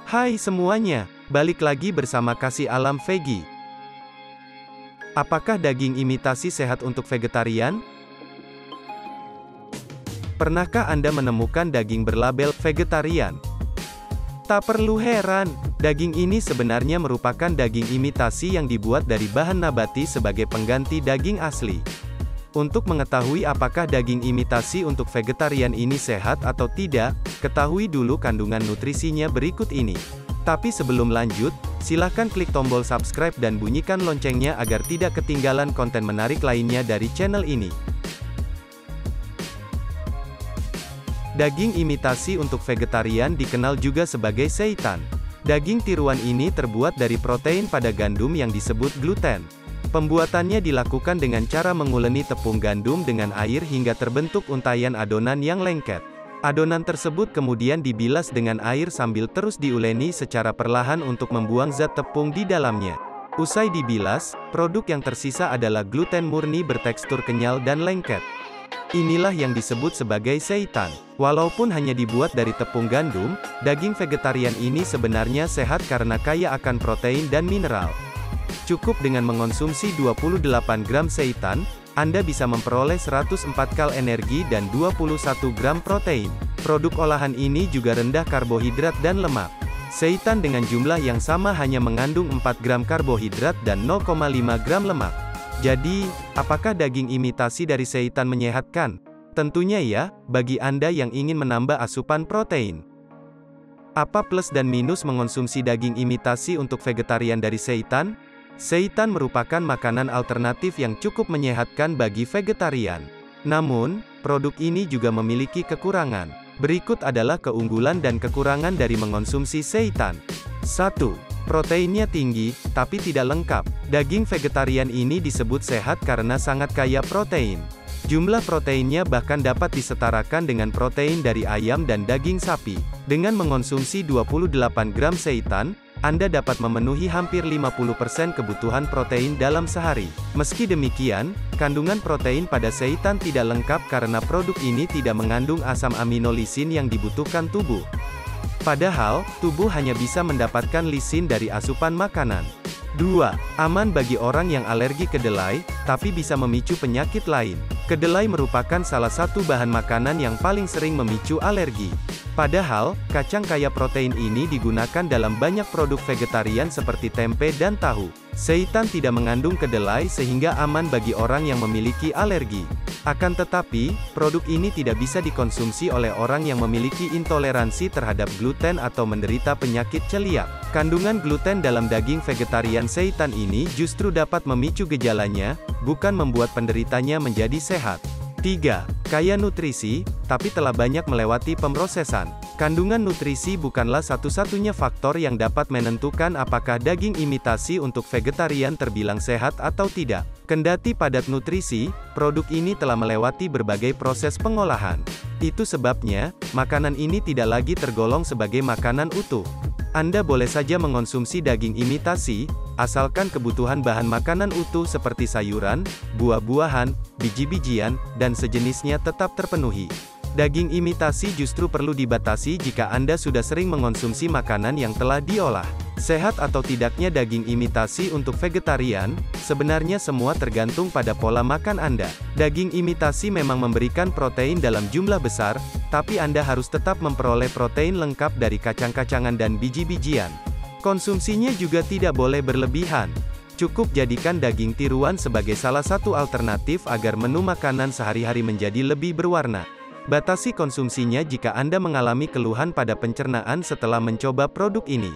Hai semuanya, balik lagi bersama Kasih Alam Vegi. Apakah daging imitasi sehat untuk vegetarian? Pernahkah Anda menemukan daging berlabel vegetarian? Tak perlu heran, daging ini sebenarnya merupakan daging imitasi yang dibuat dari bahan nabati sebagai pengganti daging asli. Untuk mengetahui apakah daging imitasi untuk vegetarian ini sehat atau tidak, ketahui dulu kandungan nutrisinya berikut ini. Tapi sebelum lanjut, silahkan klik tombol subscribe dan bunyikan loncengnya agar tidak ketinggalan konten menarik lainnya dari channel ini. Daging imitasi untuk vegetarian dikenal juga sebagai seitan. Daging tiruan ini terbuat dari protein pada gandum yang disebut gluten. Pembuatannya dilakukan dengan cara menguleni tepung gandum dengan air hingga terbentuk untayan adonan yang lengket. Adonan tersebut kemudian dibilas dengan air sambil terus diuleni secara perlahan untuk membuang zat tepung di dalamnya. Usai dibilas, produk yang tersisa adalah gluten murni bertekstur kenyal dan lengket. Inilah yang disebut sebagai seitan. Walaupun hanya dibuat dari tepung gandum, daging vegetarian ini sebenarnya sehat karena kaya akan protein dan mineral. Cukup dengan mengonsumsi 28 gram seitan, Anda bisa memperoleh 104 kal energi dan 21 gram protein. Produk olahan ini juga rendah karbohidrat dan lemak. Seitan dengan jumlah yang sama hanya mengandung 4 gram karbohidrat dan 0,5 gram lemak. Jadi, apakah daging imitasi dari seitan menyehatkan? Tentunya ya, bagi Anda yang ingin menambah asupan protein. Apa plus dan minus mengonsumsi daging imitasi untuk vegetarian dari seitan? Seitan merupakan makanan alternatif yang cukup menyehatkan bagi vegetarian. Namun, produk ini juga memiliki kekurangan. Berikut adalah keunggulan dan kekurangan dari mengonsumsi seitan. 1. Proteinnya tinggi, tapi tidak lengkap. Daging vegetarian ini disebut sehat karena sangat kaya protein. Jumlah proteinnya bahkan dapat disetarakan dengan protein dari ayam dan daging sapi. Dengan mengonsumsi 28 gram seitan, Anda dapat memenuhi hampir 50% kebutuhan protein dalam sehari. Meski demikian, kandungan protein pada seitan tidak lengkap karena produk ini tidak mengandung asam amino lisin yang dibutuhkan tubuh. Padahal, tubuh hanya bisa mendapatkan lisin dari asupan makanan. 2. Aman bagi orang yang alergi kedelai, tapi bisa memicu penyakit lain. Kedelai merupakan salah satu bahan makanan yang paling sering memicu alergi. Padahal, kacang kaya protein ini digunakan dalam banyak produk vegetarian seperti tempe dan tahu. Seitan tidak mengandung kedelai sehingga aman bagi orang yang memiliki alergi. Akan tetapi, produk ini tidak bisa dikonsumsi oleh orang yang memiliki intoleransi terhadap gluten atau menderita penyakit celiak. Kandungan gluten dalam daging vegetarian seitan ini justru dapat memicu gejalanya, bukan membuat penderitanya menjadi sehat. 3. Kaya nutrisi, tapi telah banyak melewati pemrosesan. Kandungan nutrisi bukanlah satu-satunya faktor yang dapat menentukan apakah daging imitasi untuk vegetarian terbilang sehat atau tidak. Kendati padat nutrisi, produk ini telah melewati berbagai proses pengolahan. Itu sebabnya, makanan ini tidak lagi tergolong sebagai makanan utuh. Anda boleh saja mengonsumsi daging imitasi, asalkan kebutuhan bahan makanan utuh seperti sayuran, buah-buahan, biji-bijian, dan sejenisnya tetap terpenuhi. Daging imitasi justru perlu dibatasi jika Anda sudah sering mengonsumsi makanan yang telah diolah. Sehat atau tidaknya daging imitasi untuk vegetarian, sebenarnya semua tergantung pada pola makan Anda. Daging imitasi memang memberikan protein dalam jumlah besar, tapi Anda harus tetap memperoleh protein lengkap dari kacang-kacangan dan biji-bijian. Konsumsinya juga tidak boleh berlebihan. Cukup jadikan daging tiruan sebagai salah satu alternatif agar menu makanan sehari-hari menjadi lebih berwarna. Batasi konsumsinya jika Anda mengalami keluhan pada pencernaan setelah mencoba produk ini.